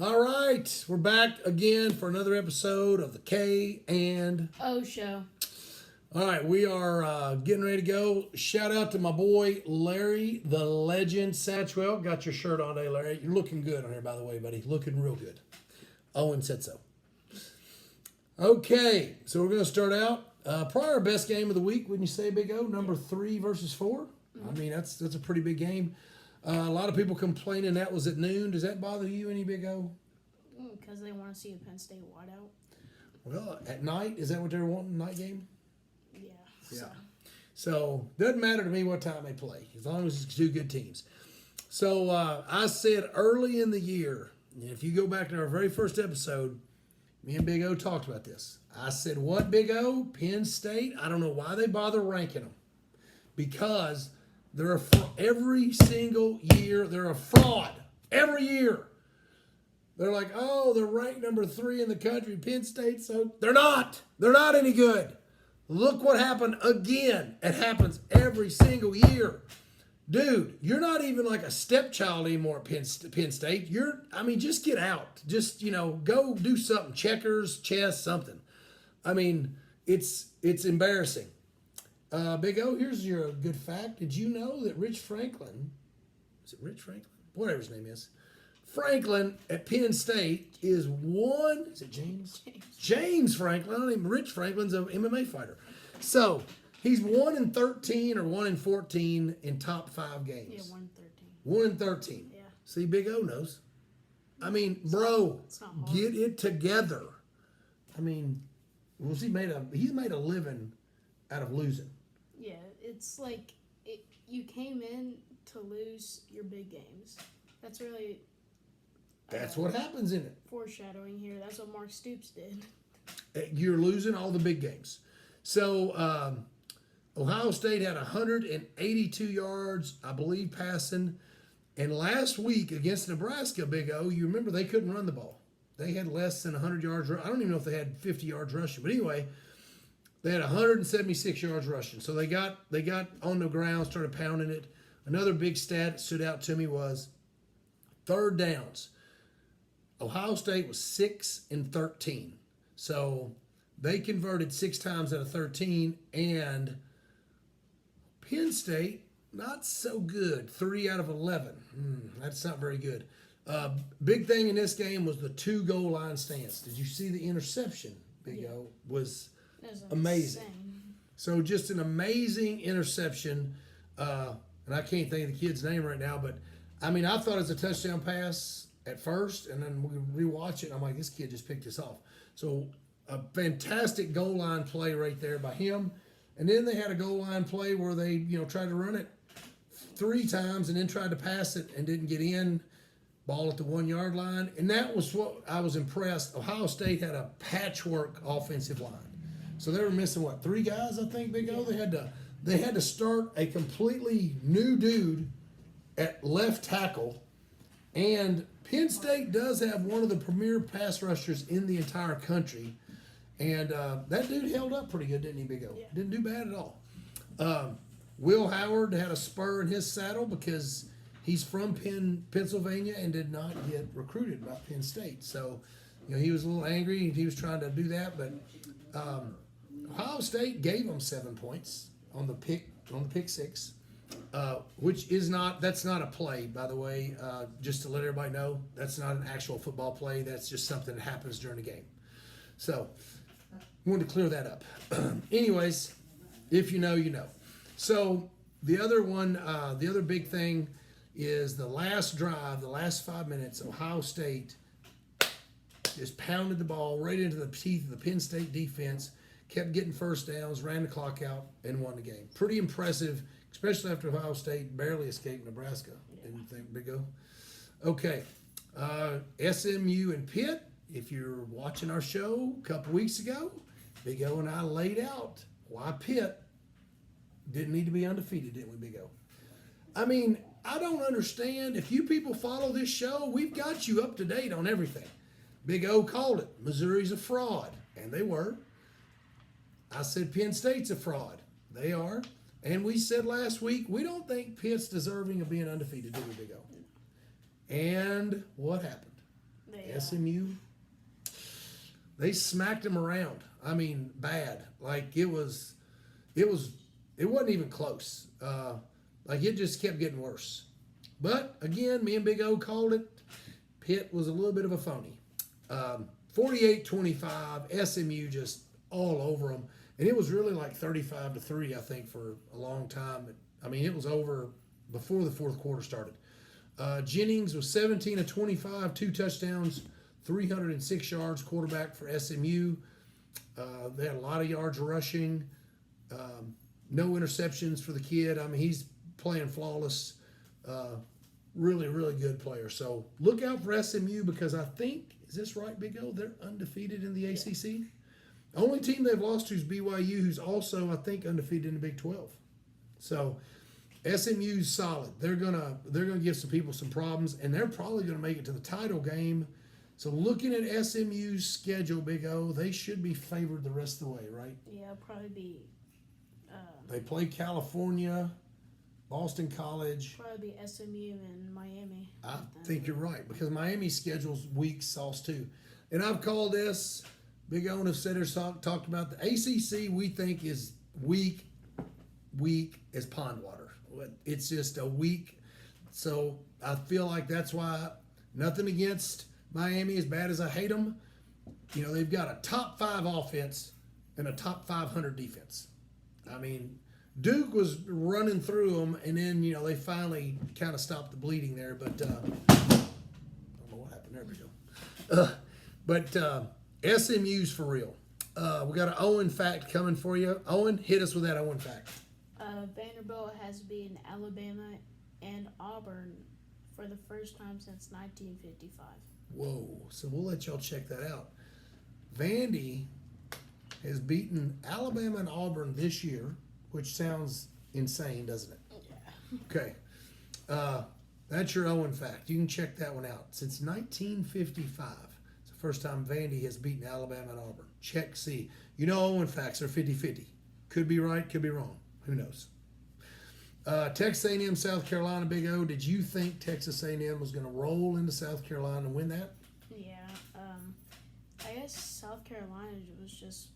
All right, we're back again for another episode of the K and O Show. All right, we are getting ready to go. Shout out to my boy Larry, the legend Satchwell. Got your shirt on today, Larry. You're looking good on here, by the way, buddy. Looking real good. Owen said so. Okay, so we're going to start out. Probably our best game of the week, wouldn't you say, Big O? Number 3 versus 4. I mean, that's a pretty big game. A lot of people complaining that was at noon. Does that bother you any, Big O? Because they want to see a Penn State wideout. Well, at night, is that what they're wanting, night game? Yeah. So, doesn't matter to me what time they play, as long as it's two good teams. So, I said early in the year, and if you go back to our very first episode, me and Big O talked about this. I said, what, Big O? Penn State? I don't know why they bother ranking them. Because they're every single year, they're a fraud. Every year. They're like, oh, they're ranked number 3 in the country, Penn State. So they're not. They're not any good. Look what happened again. It happens every single year. Dude, you're not even like a stepchild anymore at Penn State. Just get out. Just, go do something. Checkers, chess, something. I mean, it's embarrassing. Big O, here's your good fact. Did you know that Rich Franklin, is it Rich Franklin? Whatever his name is. Franklin at Penn State is it James? James Franklin. I don't even, Rich Franklin's an MMA fighter. So, he's 1-13 or 1-14 in top 5 games. Yeah, 1-13. 1-13. Yeah. See, Big O knows. I mean, bro, get it together. I mean, he's made a living out of losing. Yeah, it's like you came in to lose your big games. That's really... That's what happens in it. Foreshadowing here. That's what Mark Stoops did. You're losing all the big games. So, Ohio State had 182 yards, I believe, passing. And last week against Nebraska, Big O, you remember they couldn't run the ball. They had less than 100 yards. I don't even know if they had 50 yards rushing. But anyway, they had 176 yards rushing. So they got on the ground, started pounding it. Another big stat that stood out to me was third downs. Ohio State was 6-13. So they converted 6 times out of 13, and Penn State, not so good. 3 out of 11. That's not very good. Big thing in this game was the 2 goal line stance. Did you see the interception, Big O? Was amazing. Insane. So just an amazing interception. And I can't think of the kid's name right now, but I mean, I thought it was a touchdown pass at first, and then we rewatch it, and I'm like, this kid just picked this off. So a fantastic goal line play right there by him. And then they had a goal line play where they, tried to run it 3 times and then tried to pass it and didn't get in. Ball at the 1-yard line. And that was what I was impressed. Ohio State had a patchwork offensive line. So they were missing, 3 guys, I think, Big O? They had to start a completely new dude at left tackle. And Penn State does have one of the premier pass rushers in the entire country. And that dude held up pretty good, didn't he, Big O? Yeah. Didn't do bad at all. Will Howard had a spur in his saddle because he's from Pennsylvania and did not get recruited by Penn State. So, he was a little angry. He was trying to do that. But Ohio State gave him 7 points on the pick 6. Which that's not a play, by the way, just to let everybody know. That's not an actual football play. That's just something that happens during the game. So, wanted to clear that up. Anyways, if you know, you know. So, the other big thing is the last drive, the last 5 minutes, Ohio State just pounded the ball right into the teeth of the Penn State defense, kept getting first downs, ran the clock out, and won the game. Pretty impressive, especially after Ohio State barely escaped Nebraska. Didn't you think, Big O? Okay. SMU and Pitt, if you're watching our show a couple weeks ago, Big O and I laid out why Pitt didn't need to be undefeated, didn't we, Big O? I mean, I don't understand. If you people follow this show, we've got you up to date on everything. Big O called it. Missouri's a fraud. And they were. I said Penn State's a fraud. They are. And we said last week, we don't think Pitt's deserving of being undefeated, do we, Big O? And what happened? They, SMU, they smacked them around. I mean, bad. Like it wasn't even close. Like it just kept getting worse. But again, me and Big O called it. Pitt was a little bit of a phony. 48-25, SMU just all over them. And it was really like 35-3, I think, for a long time. I mean, it was over before the fourth quarter started. Jennings was 17-25, 2 touchdowns, 306 yards, quarterback for SMU. They had a lot of yards rushing. No interceptions for the kid. I mean, he's playing flawless. Really, really good player. So look out for SMU because I think, is this right, Big O? They're undefeated in the ACC. The only team they've lost to is BYU, who's also, I think, undefeated in the Big 12. So SMU's solid. They're gonna give some people some problems, and they're probably gonna make it to the title game. So looking at SMU's schedule, Big O, they should be favored the rest of the way, right? Yeah, probably be. They play California, Boston College. Probably be SMU and Miami. I think you're right because Miami's schedule's weak sauce too. And I've called this. Big O and have said talked about the ACC. We think is weak as pond water. It's just a weak. So I feel like that's why nothing against Miami as bad as I hate them. You know, they've got a top 5 offense and a top 500 defense. I mean, Duke was running through them, and then, you know, they finally kind of stopped the bleeding there. But I don't know what happened. There we go. But SMU's for real. We got an Owen fact coming for you. Owen, hit us with that Owen fact. Vanderbilt has beaten Alabama and Auburn for the first time since 1955. Whoa. So we'll let y'all check that out. Vandy has beaten Alabama and Auburn this year, which sounds insane, doesn't it? Yeah. Okay. That's your Owen fact. You can check that one out. Since 1955, it's the first time Vandy has beaten Alabama and Auburn. Check, see. You know Owen facts are 50-50. Could be right, could be wrong. Who knows? Texas A&M, South Carolina, Big O. Did you think Texas A&M was going to roll into South Carolina and win that? Yeah. I guess South Carolina was just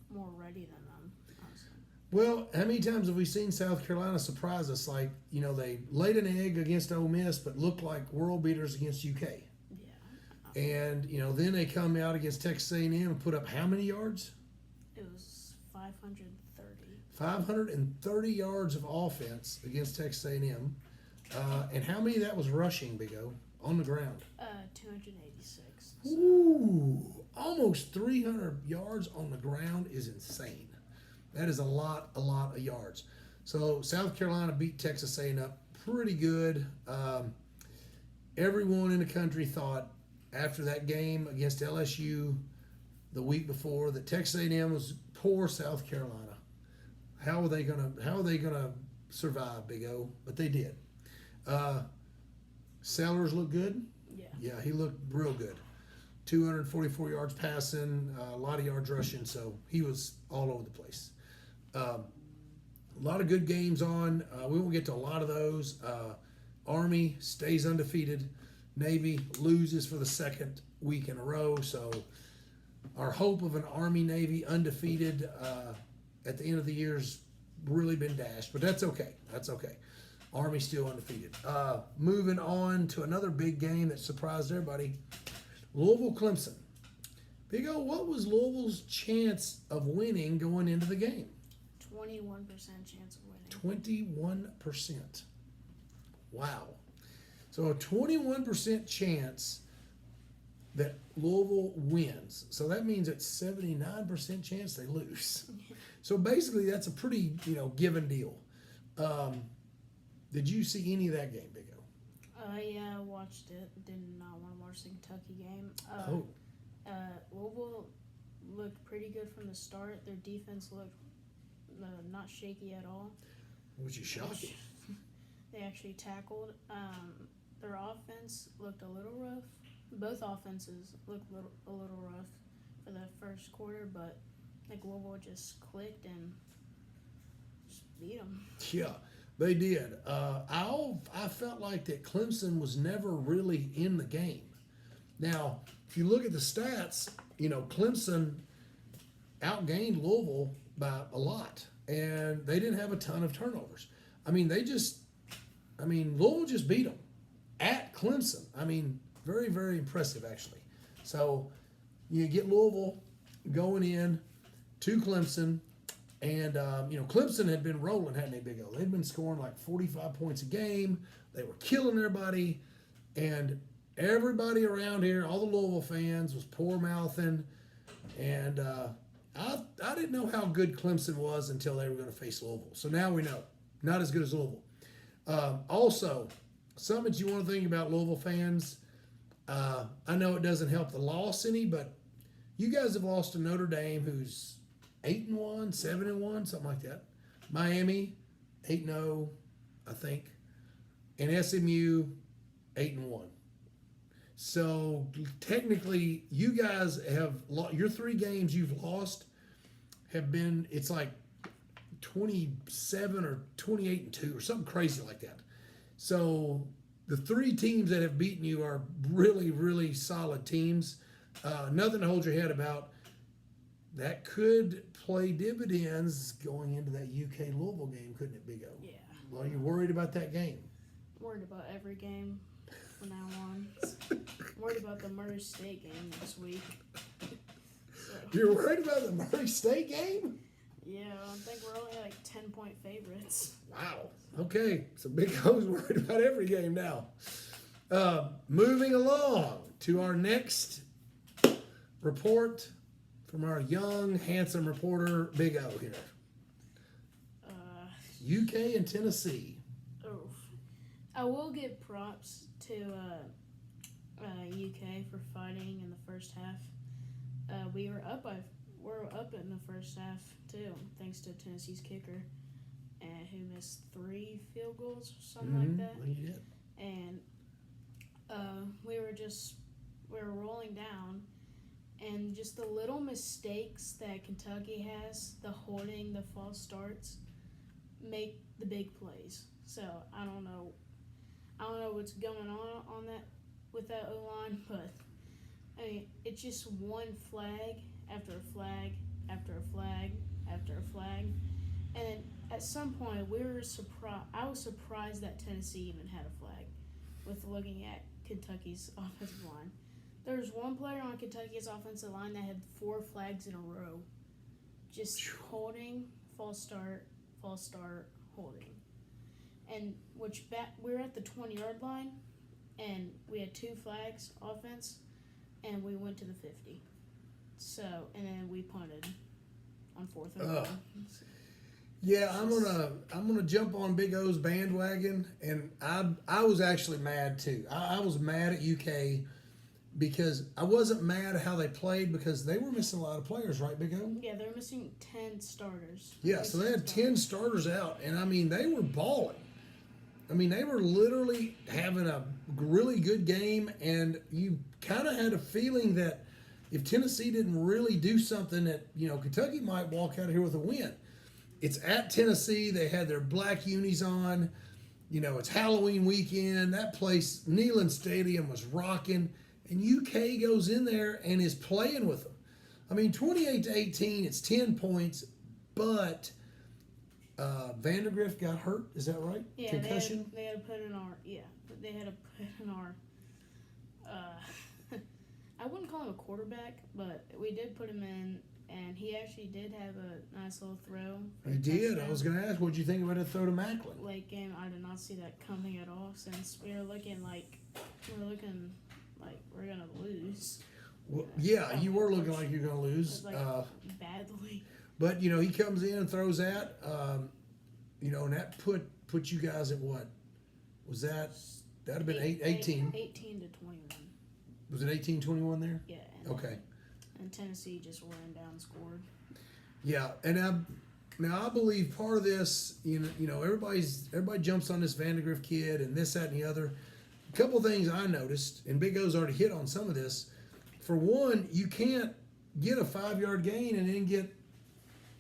more ready than them, honestly. Well, how many times have we seen South Carolina surprise us? Like, you know, they laid an egg against Ole Miss, but looked like world beaters against UK. Yeah. And, you know, then they come out against Texas A&M and put up how many yards? It was 530. 530 yards of offense against Texas A&M. And how many of that was rushing, Big O, on the ground? 286. Ooh, almost 300 yards on the ground is insane. That is a lot of yards. So South Carolina beat Texas A&M pretty good. Everyone in the country thought after that game against LSU the week before that Texas A&M was poor South Carolina. How are they gonna survive, Big O? But they did. Sellers looked good. Yeah, he looked real good. 244 yards passing, a lot of yards rushing, so he was all over the place. A lot of good games on. We won't get to a lot of those. Army stays undefeated. Navy loses for the second week in a row, so our hope of an Army-Navy undefeated at the end of the year's really been dashed, but that's okay. That's okay. Army still undefeated. Moving on to another big game that surprised everybody. Louisville-Clemson. Big O, what was Louisville's chance of winning going into the game? 21% chance of winning. 21%. Wow. So a 21% chance that Louisville wins. So that means it's 79% chance they lose. So basically that's a pretty, given deal. Did you see any of that game, Big O? Yeah, I watched it. Did not want to watch the Kentucky game. Louisville looked pretty good from the start. Their defense looked not shaky at all. Which is shocking. They actually tackled. Their offense looked a little rough. Both offenses looked a little rough for the first quarter, but Louisville just clicked and just beat them. Yeah, they did. I felt like that Clemson was never really in the game. Now, if you look at the stats, Clemson outgained Louisville by a lot, and they didn't have a ton of turnovers. Louisville just beat them at Clemson. Very, very impressive, actually. So you get Louisville going in to Clemson, and Clemson had been rolling, hadn't they, Big O? They'd been scoring like 45 points a game. They were killing everybody, and everybody around here, all the Louisville fans, was poor mouthing, and I didn't know how good Clemson was until they were going to face Louisville. So now we know, not as good as Louisville. Also, something that you want to think about, Louisville fans. I know it doesn't help the loss any, but you guys have lost to Notre Dame, who's 8-1, 7-1, something like that. Miami, 8-0, I think, and SMU, 8-1. So technically, you guys have your 3 games you've lost have been, it's like 27 or 28-2 or something crazy like that. So the 3 teams that have beaten you are really, really solid teams. Nothing to hold your head about. That could play dividends going into that UK Louisville game, couldn't it, Big O? Yeah. Well, are you worried about that game? Worried about every game from now on. Worried about the Murray State game next week. So, You're worried about the Murray State game? yeah, I think we're only like 10-point favorites. Wow. Okay, so Big O's worried about every game now. Moving along to our next report from our young, handsome reporter, Big O here. UK and Tennessee. Oh, I will give props to UK for fighting in the first half. We're up in the first half too, thanks to Tennessee's kicker, and who missed 3 field goals or something like that. Well, you did. And we were rolling down, and just the little mistakes that Kentucky has, the holding, the false starts, make the big plays. So I don't know what's going on that with that O-line, but it's just one flag after a flag after a flag after a flag, and at some point I was surprised that Tennessee even had a flag. With looking at Kentucky's offensive line, there was one player on Kentucky's offensive line that had 4 flags in a row, just holding, false start, holding, and we're at the 20-yard line, and we had 2 flags offense, and we went to the 50. So, and then we punted on 4th and 1. Yeah, I'm gonna jump on Big O's bandwagon, and I was actually mad too. I was mad at UK because I wasn't mad at how they played because they were missing a lot of players, right, Big O? Yeah, they're missing 10 starters. Yeah, so they had 10 starters out, and they were balling. They were literally having a really good game, and you kind of had a feeling that if Tennessee didn't really do something, that Kentucky might walk out of here with a win. It's at Tennessee. They had their black unis on. It's Halloween weekend. That place, Neyland Stadium, was rocking. And UK goes in there and is playing with them. 28-18, it's 10 points, but Vandergrift got hurt. Is that right? Yeah, concussion. They had to put in our. I wouldn't call him a quarterback, but we did put him in, and he actually did have a nice little throw. He did. I was going to ask, what did you think about that throw to Macklin? Late game, I did not see that coming at all. Since we were looking like we're gonna lose. Well, yeah, you were looking like you're going to lose. Badly. But he comes in and throws that. And that put you guys at what? Was that? That'd have been 18. 18 to 21. Was it 18-21 there? Yeah. Okay. And Tennessee just ran down and scored. Yeah, and now I believe part of this, everybody jumps on this Vandegrift kid and this, that, and the other. A couple things I noticed, and Big O's already hit on some of this. For one, you can't get a 5-yard gain and then get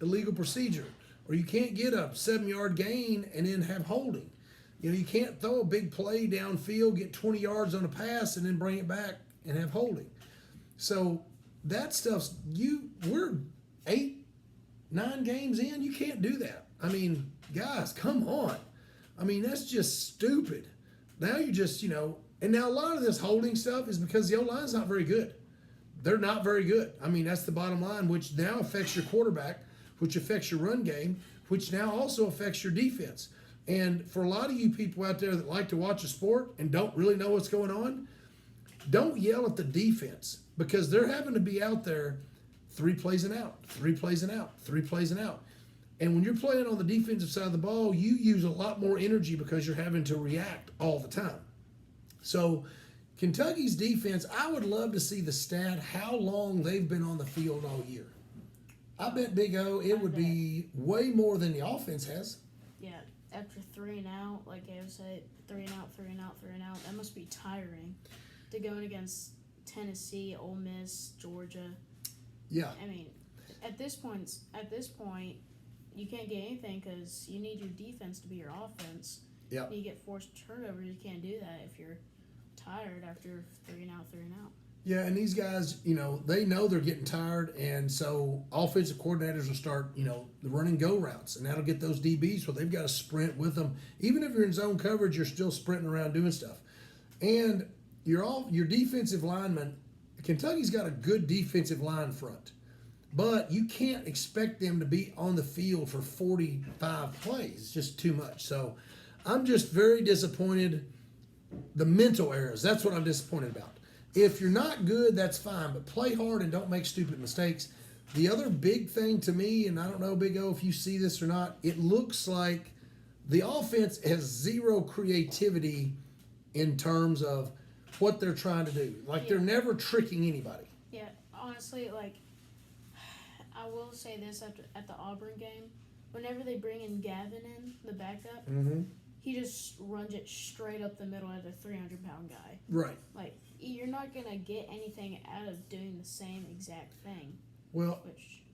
illegal procedure, or you can't get a 7-yard gain and then have holding. You can't throw a big play downfield, get 20 yards on a pass, and then bring it back and have holding. So that stuff's we're 8, 9 games in. You can't do that. I mean, guys, come on. I mean, that's just stupid. Now you just, and now a lot of this holding stuff is because the O-line's not very good. They're not very good. I mean, that's the bottom line, which now affects your quarterback, which affects your run game, which now also affects your defense. And for a lot of you people out there that like to watch a sport and don't really know what's going on, don't yell at the defense because they're having to be out there 3 plays and out, 3 plays and out, 3 plays and out. And when you're playing on the defensive side of the ball, you use a lot more energy because you're having to react all the time. So Kentucky's defense, I would love to see the stat how long they've been on the field all year. I bet Big O, it would be way more than the offense has. Yeah, after 3 and out, like I said, 3 and out, 3 and out, 3 and out, that must be tiring to go in against Tennessee, Ole Miss, Georgia. Yeah. I mean, at this point, you can't get anything because you need your defense to be your offense. Yeah. You get forced turnovers. You can't do that if you're tired after 3 and out, 3 and out. Yeah, and these guys, they know they're getting tired, and so offensive coordinators will start, the run and go routes, and that'll get those DBs where they've got to sprint with them. Even if you're in zone coverage, you're still sprinting around doing stuff. And your defensive linemen, Kentucky's got a good defensive line front, but you can't expect them to be on the field for 45 plays. It's just too much. So I'm just very disappointed. The mental errors, that's what I'm disappointed about. If you're not good, that's fine, but play hard and don't make stupid mistakes. The other big thing to me, and I don't know, Big O, if you see this or not, it looks like the offense has zero creativity in terms of what they're trying to do. Like, they're never tricking anybody. Yeah, honestly, I will say this at the Auburn game. Whenever they bring in Gavin the backup, he just runs it straight up the middle at a 300-pound guy. Right. You're not going to get anything out of doing the same exact thing. Well,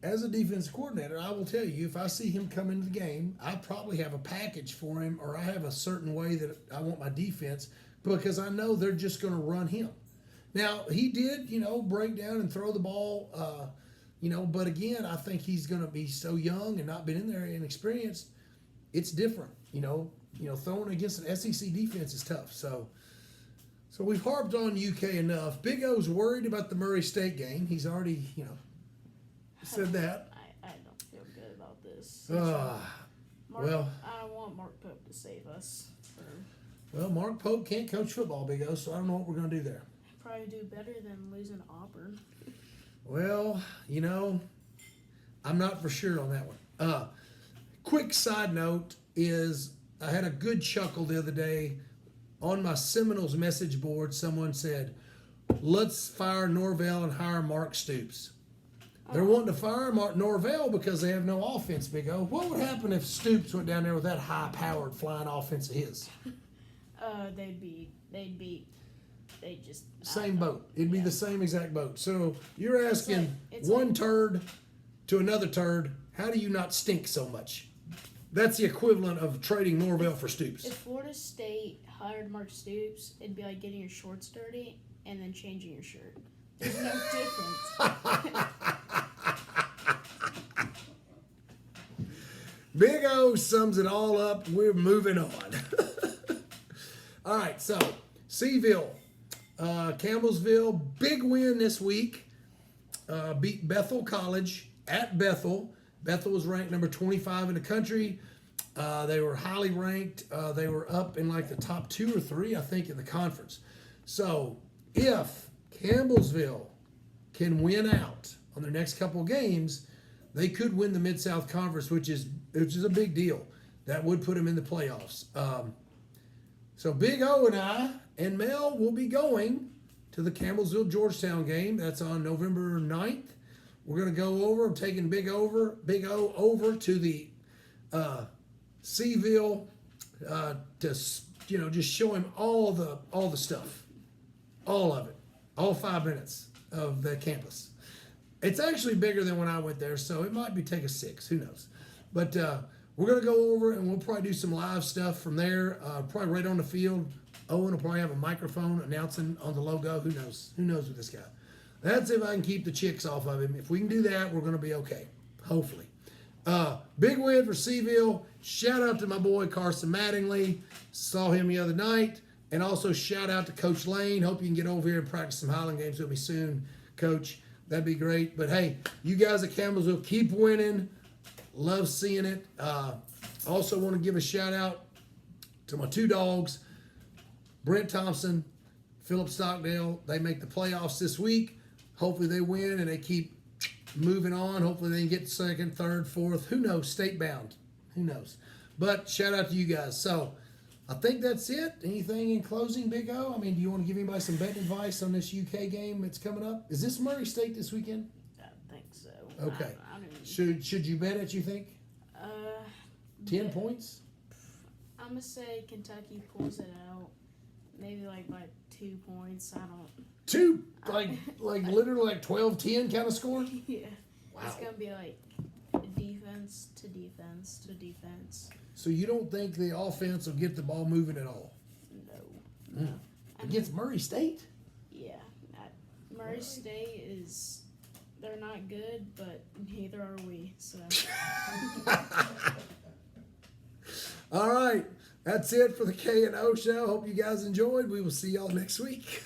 as a defensive coordinator, I will tell you, if I see him come into the game, I probably have a package for him, or I have a certain way that I want my defense, because I know they're just going to run him. Now, he did, break down and throw the ball, but again, I think he's going to be so young and not been in there and experienced. It's different, throwing against an SEC defense is tough. So we've harped on UK enough. Big O's worried about the Murray State game. He's already, said that. I don't feel good about this. I don't want Mark Pope to save us. Well, Mark Pope can't coach football, Big O, so I don't know what we're going to do there. Probably do better than losing to Auburn. Well, I'm not for sure on that one. Quick side note is I had a good chuckle the other day. On my Seminoles message board, someone said, let's fire Norvell and hire Mark Stoops. They're wanting to fire Norvell because they have no offense, Big O. What would happen if Stoops went down there with that high-powered flying offense of his? They'd just... Same boat. It'd be the same exact boat. So you're asking It's one turd to another turd, how do you not stink so much? That's the equivalent of trading Norvell for Stoops. If Florida State hired Mark Stoops, it'd be like getting your shorts dirty and then changing your shirt. There's no difference. Big O sums it all up. We're moving on. All right, so Seville, Campbellsville, big win this week. Beat Bethel College at Bethel. Bethel was ranked number 25 in the country. They were highly ranked. They were up in the top 2 or 3, I think, in the conference. So if Campbellsville can win out on their next couple of games, they could win the Mid-South Conference, which is a big deal. That would put them in the playoffs. So Big O and I and Mel will be going to the Campbellsville-Georgetown game. That's on November 9th. We're going to go over. I'm taking Big O over to the Seville to just show him all the stuff, all of it, all 5 minutes of the campus. It's actually bigger than when I went there, so it might take a 6. Who knows? But we're going to go over and we'll probably do some live stuff from there, probably right on the field. Owen will probably have a microphone announcing on the logo. Who knows? Who knows with this guy? That's if I can keep the chicks off of him. If we can do that, we're going to be okay. Hopefully. Big win for Seville. Shout out to my boy Carson Mattingly. Saw him the other night. And also shout out to Coach Lane. Hope you can get over here and practice some Highland games with me soon, Coach. That'd be great. But hey, you guys at Campbellsville, keep winning. Love seeing it. Also want to give a shout out to my two dogs, Brent Thompson, Philip Stockdale. They make the playoffs this week. Hopefully they win and they keep moving on. Hopefully they can get second, third, fourth. Who knows? State bound. Who knows? But shout out to you guys. So I think that's it. Anything in closing, Big O? I mean, do you want to give anybody some betting advice on this UK game that's coming up? Is this Murray State this weekend? I think so. Okay. I don't even, Should you bet it, you think? 10 bet- points? I'm gonna say Kentucky pulls it out. Maybe like by 2 points. I don't. Two, like literally like 12-10 kind of score? Yeah. Wow. It's gonna be like defense to defense to defense. So you don't think the offense will get the ball moving at all? No. Against Murray State? Yeah. Murray State is. They're not good, but neither are we. So. All right. That's it for the K&O show. Hope you guys enjoyed. We will see y'all next week.